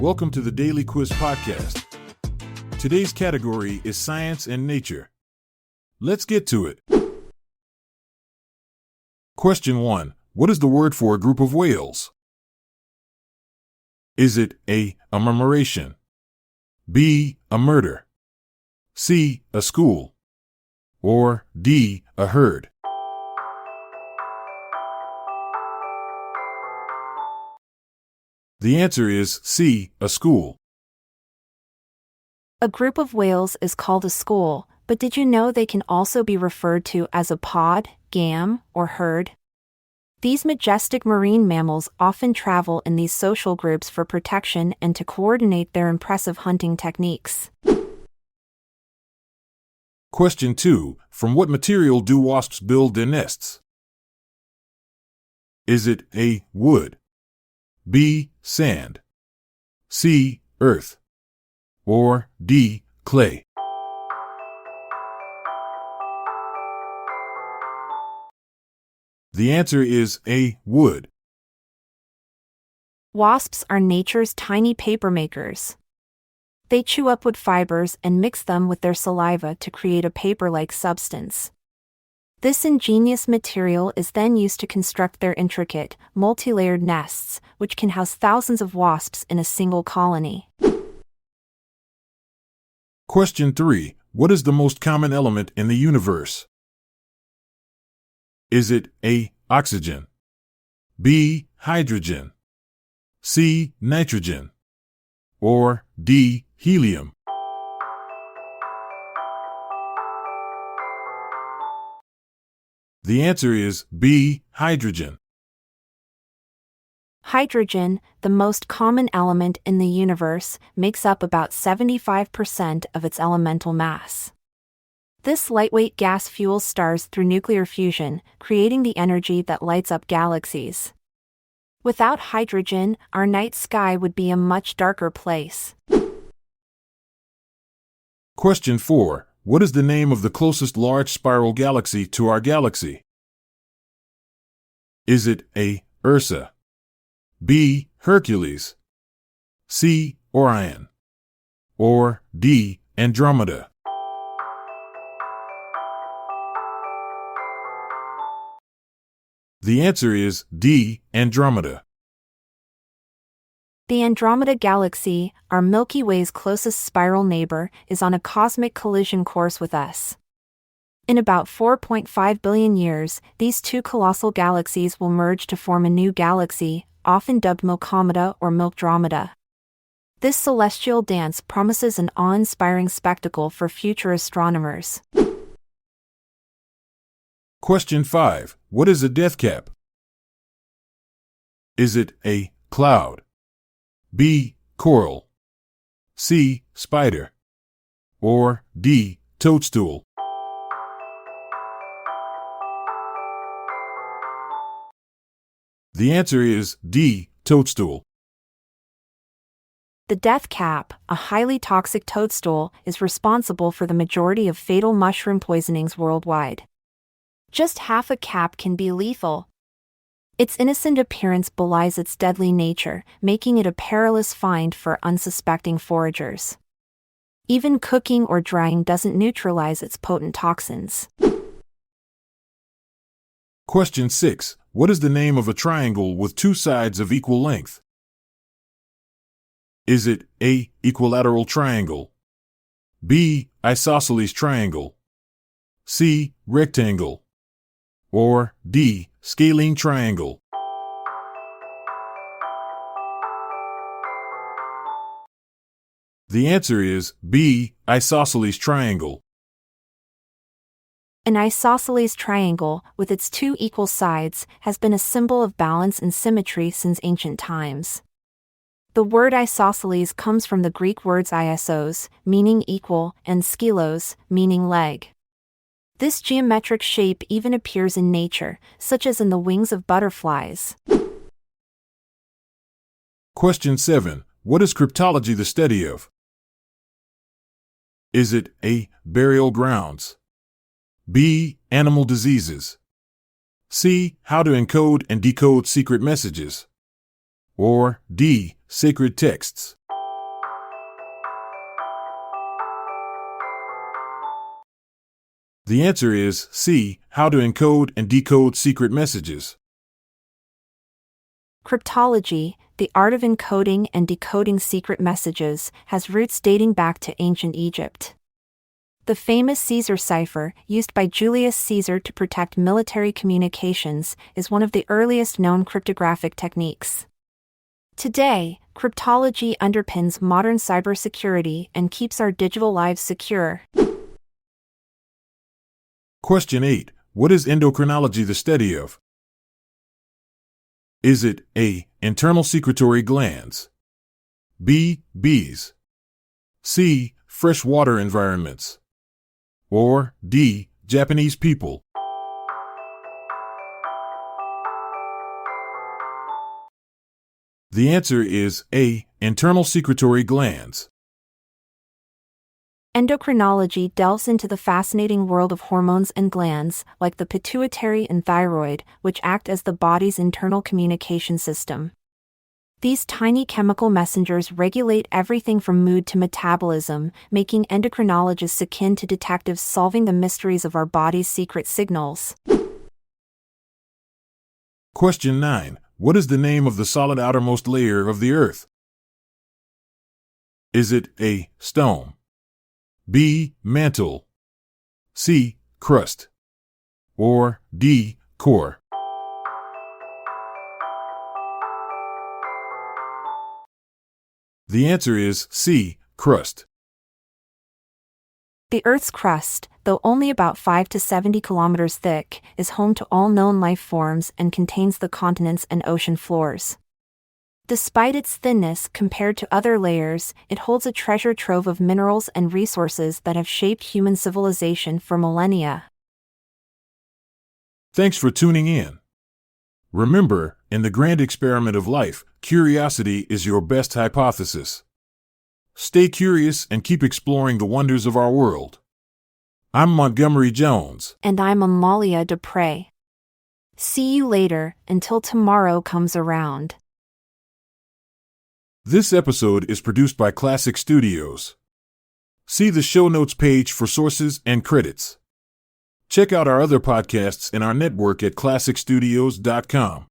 Welcome to the Daily Quiz Podcast. Today's category is Science and Nature. Let's get to it. Question 1. What is the word for a group of whales? Is it A, a murmuration, B, a murder, C, a school, or D, a herd? The answer is C, a school. A group of whales is called a school, but did you know they can also be referred to as a pod, gam, or herd? These majestic marine mammals often travel in these social groups for protection and to coordinate their impressive hunting techniques. Question 2. From what material do wasps build their nests? Is it A, wood, B, sand, C, earth, or D, clay? The answer is A, wood. Wasps are nature's tiny paper makers. They chew up wood fibers and mix them with their saliva to create a paper-like substance. This ingenious material is then used to construct their intricate, multi-layered nests, which can house thousands of wasps in a single colony. Question 3. What is the most common element in the universe? Is it A, oxygen, B, hydrogen, C, nitrogen, or D, helium? The answer is B, hydrogen. Hydrogen, the most common element in the universe, makes up about 75% of its elemental mass. This lightweight gas fuels stars through nuclear fusion, creating the energy that lights up galaxies. Without hydrogen, our night sky would be a much darker place. Question 4. What is the name of the closest large spiral galaxy to our galaxy? Is it A, Ursa, B, Hercules, C, Orion, or D, Andromeda? The answer is D, Andromeda. The Andromeda Galaxy, our Milky Way's closest spiral neighbor, is on a cosmic collision course with us. In about 4.5 billion years, these two colossal galaxies will merge to form a new galaxy, often dubbed Milkomeda or Milkdromeda. This celestial dance promises an awe-inspiring spectacle for future astronomers. Question 5. What is a death cap? Is it A, cloud, B, coral, C, spider, or D, toadstool? The answer is D, toadstool. The death cap, a highly toxic toadstool, is responsible for the majority of fatal mushroom poisonings worldwide. Just half a cap can be lethal. Its innocent appearance belies its deadly nature, making it a perilous find for unsuspecting foragers. Even cooking or drying doesn't neutralize its potent toxins. Question 6. What is the name of a triangle with two sides of equal length? Is it A, equilateral triangle, B, isosceles triangle, C, rectangle, or D, scalene triangle? The answer is B, isosceles triangle. An isosceles triangle, with its two equal sides, has been a symbol of balance and symmetry since ancient times. The word isosceles comes from the Greek words isos, meaning equal, and skelos, meaning leg. This geometric shape even appears in nature, such as in the wings of butterflies. Question 7. What is cryptology the study of? Is it A, burial grounds, B, animal diseases, C, how to encode and decode secret messages, or D, sacred texts? The answer is C. How to encode and decode secret messages. Cryptology, the art of encoding and decoding secret messages, has roots dating back to ancient Egypt. The famous Caesar cipher, used by Julius Caesar to protect military communications, is one of the earliest known cryptographic techniques. Today, cryptology underpins modern cybersecurity and keeps our digital lives secure. Question 8. What is endocrinology the study of? Is it A. Internal secretory glands, B. Bees, C. Freshwater environments, or D. Japanese people? The answer is A. Internal secretory glands. Endocrinology delves into the fascinating world of hormones and glands, like the pituitary and thyroid, which act as the body's internal communication system. These tiny chemical messengers regulate everything from mood to metabolism, making endocrinologists akin to detectives solving the mysteries of our body's secret signals. Question 9. What is the name of the solid outermost layer of the Earth? Is it A. Stone, B. Mantle, C. Crust, or D. Core? The answer is C. Crust. The Earth's crust, though only about 5 to 70 kilometers thick, is home to all known life forms and contains the continents and ocean floors. Despite its thinness compared to other layers, it holds a treasure trove of minerals and resources that have shaped human civilization for millennia. Thanks for tuning in. Remember, in the grand experiment of life, curiosity is your best hypothesis. Stay curious and keep exploring the wonders of our world. I'm Montgomery Jones. And I'm Amalia Dupre. See you later, until tomorrow comes around. This episode is produced by Classic Studios. See the show notes page for sources and credits. Check out our other podcasts in our network at classicstudios.com.